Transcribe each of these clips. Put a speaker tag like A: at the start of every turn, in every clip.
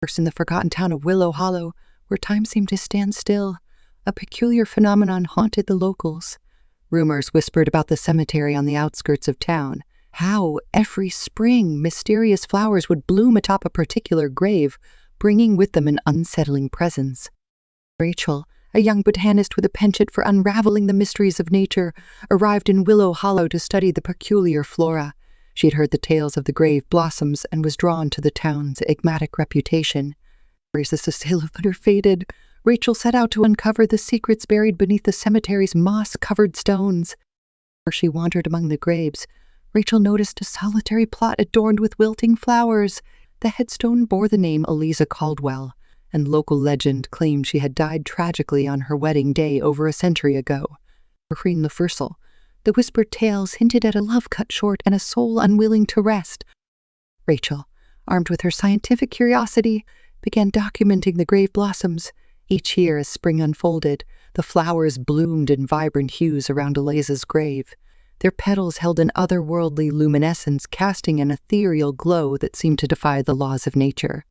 A: First, in the forgotten town of Willow Hollow, where time seemed to stand still, a peculiar phenomenon haunted the locals. Rumors whispered about the cemetery on the outskirts of town, how every spring mysterious flowers would bloom atop a particular grave, bringing with them an unsettling presence. Rachel, a young botanist with a penchant for unraveling the mysteries of nature, arrived in Willow Hollow to study the peculiar flora. She had heard the tales of the grave blossoms and was drawn to the town's enigmatic reputation. As the sail of thunder faded, Rachel set out to uncover the secrets buried beneath the cemetery's moss-covered stones. As she wandered among the graves, Rachel noticed a solitary plot adorned with wilting flowers. The headstone bore the name Eliza Caldwell, and local legend claimed she had died tragically on her wedding day over a century ago. Refrain the Fursel, the whispered tales hinted at a love cut short and a soul unwilling to rest. Rachel, armed with her scientific curiosity, began documenting the grave blossoms. Each year as spring unfolded, the flowers bloomed in vibrant hues around Eliza's grave. Their petals held an otherworldly luminescence, casting an ethereal glow that seemed to defy the laws of nature.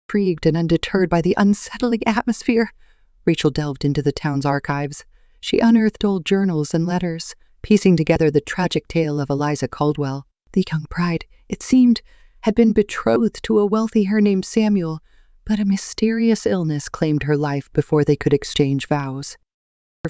A: Intrigued and undeterred by the unsettling atmosphere, Rachel delved into the town's archives. She unearthed old journals and letters, piecing together the tragic tale of Eliza Caldwell. The young bride, it seemed, had been betrothed to a wealthy herr named Samuel, but a mysterious illness claimed her life before they could exchange vows.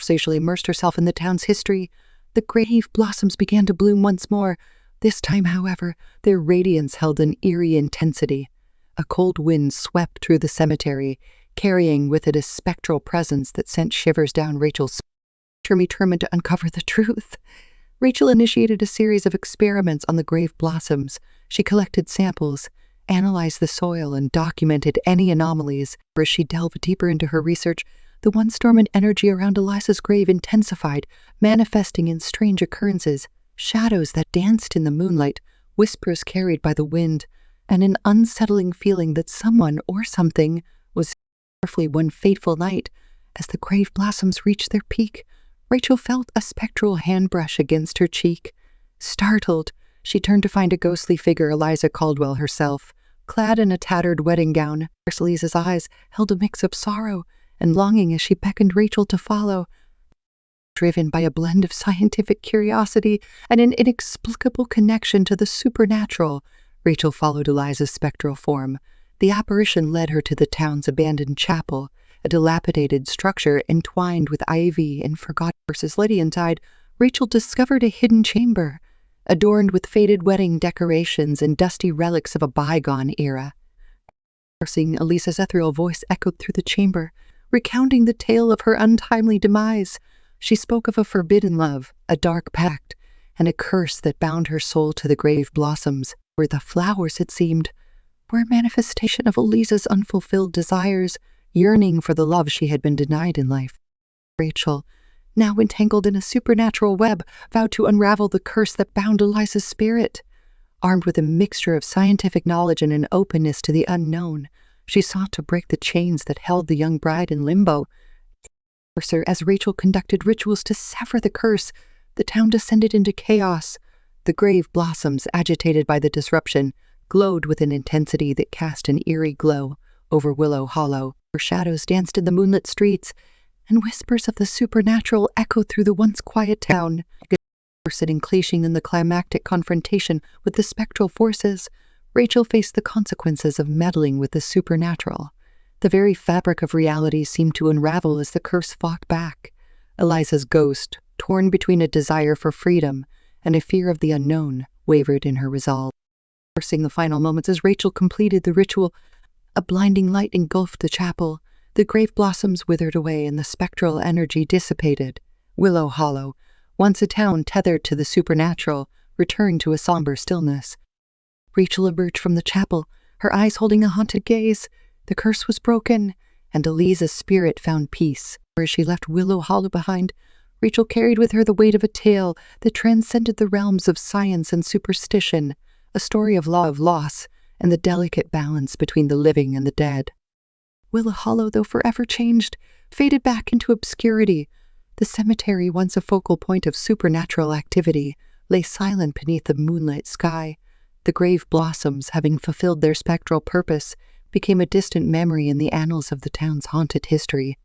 A: Rachel immersed herself in the town's history. The grave blossoms began to bloom once more. This time, however, their radiance held an eerie intensity. A cold wind swept through the cemetery, carrying with it a spectral presence that sent shivers down Rachel's spine. Determined to uncover the truth, Rachel initiated a series of experiments on the grave blossoms. She collected samples, analyzed the soil, and documented any anomalies. As she delved deeper into her research, the one-storming energy around Eliza's grave intensified, manifesting in strange occurrences, shadows that danced in the moonlight, whispers carried by the wind, and an unsettling feeling that someone or something was carefully. One fateful night, as the grave blossoms reached their peak, Rachel felt a spectral handbrush against her cheek. Startled, she turned to find a ghostly figure, Eliza Caldwell herself, clad in a tattered wedding gown. Eliza's eyes held a mix of sorrow and longing as she beckoned Rachel to follow. Driven by a blend of scientific curiosity and an inexplicable connection to the supernatural, Rachel followed Eliza's spectral form. The apparition led her to the town's abandoned chapel, a dilapidated structure entwined with ivy and forgotten. Lady inside, Rachel discovered a hidden chamber, adorned with faded wedding decorations and dusty relics of a bygone era. Seeing Eliza's ethereal voice echoed through the chamber, recounting the tale of her untimely demise. She spoke of a forbidden love, a dark pact, and a curse that bound her soul to the grave blossoms, where the flowers, it seemed, were a manifestation of Eliza's unfulfilled desires, yearning for the love she had been denied in life. Rachel, now entangled in a supernatural web, vowed to unravel the curse that bound Eliza's spirit. Armed with a mixture of scientific knowledge and an openness to the unknown, she sought to break the chains that held the young bride in limbo. As Rachel conducted rituals to sever the curse, the town descended into chaos. The grave blossoms, agitated by the disruption, glowed with an intensity that cast an eerie glow over Willow Hollow, where shadows danced in the moonlit streets, and whispers of the supernatural echoed through the once quiet town. Sitting clashing in the climactic confrontation with the spectral forces, Rachel faced the consequences of meddling with the supernatural. The very fabric of reality seemed to unravel as the curse fought back. Eliza's ghost, torn between a desire for freedom and a fear of the unknown, wavered in her resolve. Forcing the final moments as Rachel completed the ritual, a blinding light engulfed the chapel. The grave blossoms withered away and the spectral energy dissipated. Willow Hollow, once a town tethered to the supernatural, returned to a somber stillness. Rachel emerged from the chapel, her eyes holding a haunted gaze. The curse was broken, and Eliza's spirit found peace. Where she left Willow Hollow behind, Rachel carried with her the weight of a tale that transcended the realms of science and superstition, a story of love, loss, and the delicate balance between the living and the dead. Willow Hollow, though forever changed, faded back into obscurity. The cemetery, once a focal point of supernatural activity, lay silent beneath the moonlit sky. The grave blossoms, having fulfilled their spectral purpose, became a distant memory in the annals of the town's haunted history.